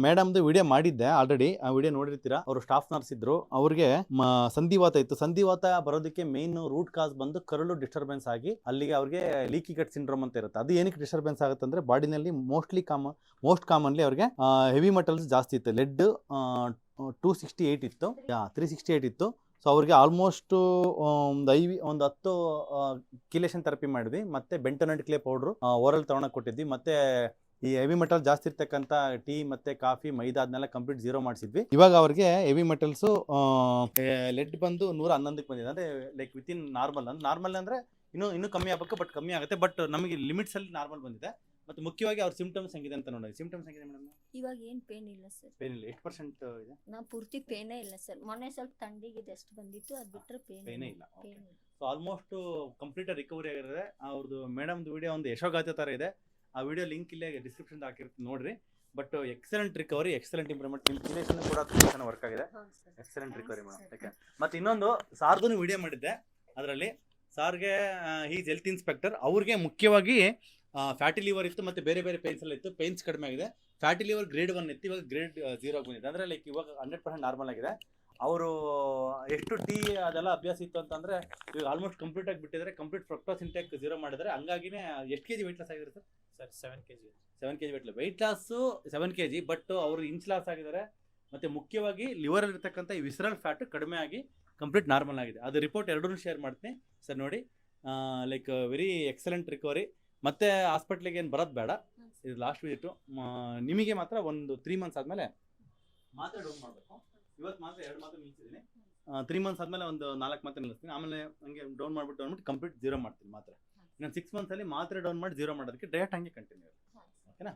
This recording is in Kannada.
ಮೇಡಮ್ದು ವಿಡಿಯೋ ಮಾಡಿದ್ದೆ ಆಲ್ರೆಡಿ. ಆ ವಿಡಿಯೋ ನೋಡಿರ್ತೀರಾ. ಅವರು ಸ್ಟಾಫ್ ನರ್ಸ್ ಇದ್ರು. ಅವ್ರಿಗೆ ಸಂಧಿವಾತ ಇತ್ತು. ಸಂಧಿವಾತ ಬರೋದಕ್ಕೆ ಮೇನ್ ರೂಟ್ ಕಾಸ್ ಬಂದು ಕರಳು ಡಿಸ್ಟರ್ಬೆನ್ಸ್ ಆಗಿ ಅಲ್ಲಿಗೆ ಅವ್ರಿಗೆ ಲೀಕಿ ಗಟ್ ಸಿಂಡ್ರೋಮ್ ಅಂತ ಇರುತ್ತೆ. ಅದು ಏನಕ್ಕೆ ಡಿಸ್ಟರ್ಬೆನ್ಸ್ ಆಗುತ್ತೆ ಅಂದ್ರೆ ಬಾಡಿನಲ್ಲಿ ಮೋಸ್ಟ್ ಕಾಮನ್ಲಿ ಅವ್ರಿಗೆ ಹೆವಿ ಮೆಟಲ್ಸ್ ಜಾಸ್ತಿ ಇತ್ತು. ಲೆಡ್ 268 ಇತ್ತು, 368 ಇತ್ತು. ಸೊ ಅವ್ರಿಗೆ ಆಲ್ಮೋಸ್ಟ್ ಒಂದು 10 ಕಿಲೇಷನ್ ಥೆರಪಿ ಮಾಡಿದ್ವಿ. ಮತ್ತೆ ಬೆಂಟೋನೈಟ್ ಕ್ಲೇ ಪೌಡ್ರು ಓರಲ್ ತಗೊಳಕ್ ಕೊಟ್ಟಿದ್ವಿ. ಮತ್ತೆ ಈ ಹೆವಿ ಮೆಟಲ್ ಜಾಸ್ತಿ ಇರ್ತಕ್ಕಂಥ ಟೀ ಮತ್ತೆ ಕಾಫಿ ಮೈದಾ ಅದನ್ನೆಲ್ಲ ಕಂಪ್ಲೀಟ್ ಝೀರೋ ಮಾಡಿಸಿದ್ವಿ. ಇವಾಗ ಅವ್ರಿಗೆ ಹೆವಿ ಮೆಟಲ್ಸ್ ಲೆಡ್ ಬಂದು 111ಕ್ಕೆ ಬಂದಿದೆ. ಅಂದ್ರೆ ಲೈಕ್ ವಿತಿನ್ ನಾರ್ಮಲ್ ಅಂದ್ರೆ ಇನ್ನೂ ಕಮ್ಮಿ ಆಗಬೇಕು, ಬಟ್ ಕಮ್ಮಿ ಆಗುತ್ತೆ. ಬಟ್ ನಮಗೆ ಲಿಮಿಟ್ಸ್ ಅಲ್ಲಿ ನಾರ್ಮಲ್ ಬಂದಿದೆ. ಮತ್ತೆ ಮುಖ್ಯವಾಗಿ ಅವ್ರ ಸಿಂಪ್ಟಮ್ಸ್ ಹೆಂಗಿದೆ ಅಂತ ನೋಡಿ. ಸಿಂಪ್ಟಮ್ಸ್ ಹೆಂಗಿದೆ ಮೇಡಮ್? ಇವಾಗ ಏನ್ ಪೇನ್ ಇಲ್ಲ ಸರ್. ಪೇನ್ ಇಲ್ಲ. ಎಷ್ಟು ಪರ್ಸೆಂಟ್ ಇದೆ? ನಾ ಪೂರ್ತಿ ಪೇನೇ ಇಲ್ಲ ಸರ್. ಮೊನ್ನೆ ಸ್ವಲ್ಪ ಥಂಡಿಗೆ ಎಷ್ಟು ಬಂದಿತ್ತು, ಅದು ಬಿಟ್ಟರೆ ಪೇನೇ ಇಲ್ಲ. ಸೊ ಆಲ್ಮೋಸ್ಟ್ ಕಂಪ್ಲೀಟ್ ರಿಕವರಿ ಆಗಿರುತ್ತೆ. ಅವ್ರದ್ದು ಮೇಡಮ್ದು ವಿಡಿಯೋ ಒಂದು ಯಶೋಗಾಥೆ ತರ ಇದೆ. ಆ ವಿಡಿಯೋ ಲಿಂಕ್ ಇಲ್ಲೇ ಡಿಸ್ಕ್ರಿಪ್ಷನ್ ಹಾಕಿರ್ತೀನಿ ನೋಡ್ರಿ. But excellent recovery, excellent improvement. ಇನ್ಫಿನೇಷನ್ ಕೂಡ ತುಂಬಾ ಚೆನ್ನಾಗಿ ವರ್ಕ್ ಆಗಿದೆ. Excellent recovery madam. ಮತ್ತೆ ಇನ್ನೊಂದು ಸಾರ್ದು ವಿಡಿಯೋ ಮಾಡಿದ್ದೆ. ಅದರಲ್ಲಿ ಸಾರ್ಗೆ ಈಸ್ ಹೆಲ್ತ್ ಇನ್ಸ್ಪೆಕ್ಟರ್. ಅವ್ರಿಗೆ ಮುಖ್ಯವಾಗಿ ಫ್ಯಾಟಿ ಲಿವರ್ ಇತ್ತು, ಮತ್ತೆ ಬೇರೆ ಬೇರೆ ಪೇನ್ಸ್ ಎಲ್ಲ ಇತ್ತು. ಪೇನ್ಸ್ ಕಡಿಮೆ ಆಗಿದೆ. ಫ್ಯಾಟಿ ಲಿವರ್ ಗ್ರೇಡ್ 1 ಇತ್ತು, ಇವಾಗ ಗ್ರೇಡ್ 0 ಬಂದಿದೆ. ಅಂದ್ರೆ ಲೈಕ್ ಇವಾಗ 100% ನಾರ್ಮಲ್ ಆಗಿದೆ. ಅವರು ಎಷ್ಟು ಟೀ ಅದೆಲ್ಲ ಅಭ್ಯಾಸ ಇತ್ತು ಅಂತಂದ್ರೆ ಇವಾಗ ಆಲ್ಮೋಸ್ಟ್ ಕಂಪ್ಲೀಟ್ ಆಗಿ ಬಿಟ್ಟಿದ್ರೆ. ಕಂಪ್ಲೀಟ್ ಫ್ರಕ್ಟೋಸ್ ಇಂಟೇಕ್ 0 ಮಾಡಿದ್ರೆ. ಹಂಗಾಗಿನೇ ಎಷ್ಟು ಕೆಜಿ ವೆಯ್ಟ್ ಲಾಸ್ ಆಗಿರುತ್ತೆ sir? 7 kg weight loss 7 kg. But ಅವರು ಇಂಚ್ ಲಾಸ್ ಆಗಿದ್ದಾರೆ. ಮತ್ತೆ ಮುಖ್ಯವಾಗಿ ಲಿವರ್ ಇರ್ತಕ್ಕಂಥ ಈ ವಿಸರಲ್ ಫ್ಯಾಟ್ ಕಡಿಮೆ ಆಗಿ ಕಂಪ್ಲೀಟ್ ನಾರ್ಮಲ್ ಆಗಿದೆ. ಅದು ರಿಪೋರ್ಟ್ ಎರಡೂ ಶೇರ್ ಮಾಡ್ತೀನಿ ಸರ್. ನೋಡಿ, ಲೈಕ್ ವೆರಿ ಎಕ್ಸಲೆಂಟ್ ರಿಕವರಿ. ಮತ್ತೆ ಹಾಸ್ಪಿಟ್ಲಿಗೆ ಏನು ಬರೋದು ಬೇಡ. ಇದು ಲಾಸ್ಟ್ ವಿಸಿಟು. ನಿಮಗೆ ಮಾತ್ರ ಒಂದು 3 ಮಂತ್ಸ್ ಆದಮೇಲೆ ಮಾತ್ರ ಡೌನ್ ಮಾಡಬೇಕು. ಇವತ್ತು ಮಾತ್ರ 2 ಮಾತ್ರ ನಿಲ್ಲಿಸಿದ್ದೀನಿ. 3 ಮಂತ್ಸ್ ಆದಮೇಲೆ ಒಂದು 4 ಮಾತ್ರ ನಿಲ್ಲಿಸ್ತೀನಿ. ಆಮೇಲೆ ಹಂಗೆ ಡೌನ್ ಮಾಡಿಬಿಟ್ಟು ಕಂಪ್ಲೀಟ್ 0 ಮಾಡ್ತೀನಿ ಮಾತ್ರ. ಇನ್ನೊಂದು 6 ಮಂತ್ಸಲ್ಲಿ ಮಾತ್ರ ಡೌನ್ ಮಾಡಿ 0 ಮಾಡೋದಕ್ಕೆ ಡಯಟ್ ಹಂಗೆ ಕಂಟಿನ್ಯೂ. ಓಕೆನಾ?